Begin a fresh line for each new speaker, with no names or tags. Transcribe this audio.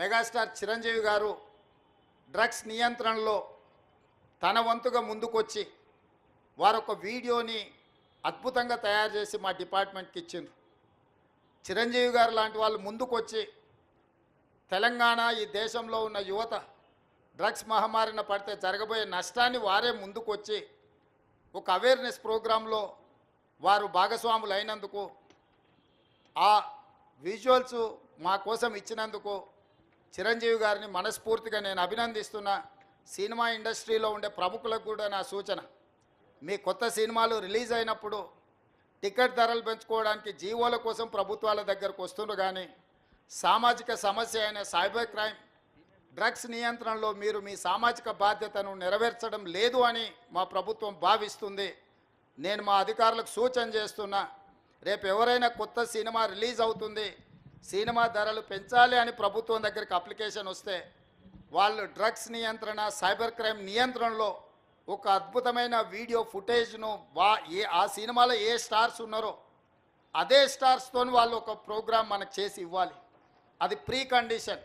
Megastar Chiranjeevi గారు drugs నియంత్రణలో తన వంతుగా ముందుకొచ్చి వారొక వీడియోని అద్భుతంగా తయారు చేసి మా డిపార్ట్మెంట్కి ఇచ్చిండ్రు. చిరంజీవి గారు లాంటి వాళ్ళు ముందుకొచ్చి తెలంగాణ ఈ దేశంలో ఉన్న యువత డ్రగ్స్ మహమ్మారిన పడితే జరగబోయే నష్టాన్ని వారే ముందుకొచ్చి ఒక అవేర్నెస్ ప్రోగ్రాంలో వారు భాగస్వాములు అయినందుకు, ఆ విజువల్స్ మా కోసం ఇచ్చినందుకు చిరంజీవి గారిని మనస్ఫూర్తిగా నేను అభినందిస్తున్నా. సినిమా ఇండస్ట్రీలో ఉండే ప్రముఖులకు కూడా నా సూచన, మీ కొత్త సినిమాలు రిలీజ్ అయినప్పుడు టికెట్ ధరలు పెంచుకోవడానికి జీవోల కోసం ప్రభుత్వాల దగ్గరకు వస్తుండ్రు, కానీ సామాజిక సమస్య అయిన సైబర్ క్రైమ్ డ్రగ్స్ నియంత్రణలో మీరు మీ సామాజిక బాధ్యతను నెరవేర్చడం లేదు అని మా ప్రభుత్వం భావిస్తుంది. నేను మా అధికారులకు సూచన చేస్తున్నా, రేపు ఎవరైనా కొత్త సినిమా రిలీజ్ అవుతుంది, సినిమా ధరలు పెంచాలి అని ప్రభుత్వం దగ్గరికి అప్లికేషన్ వస్తే వాళ్ళు డ్రగ్స్ నియంత్రణ సైబర్ క్రైమ్ నియంత్రణలో ఒక అద్భుతమైన వీడియో ఫుటేజ్ను ఆ సినిమాలో ఏ స్టార్స్ ఉన్నారో అదే స్టార్స్తో వాళ్ళు ఒక ప్రోగ్రాం మనకు చేసి ఇవ్వాలి. అది ప్రీ కండిషన్.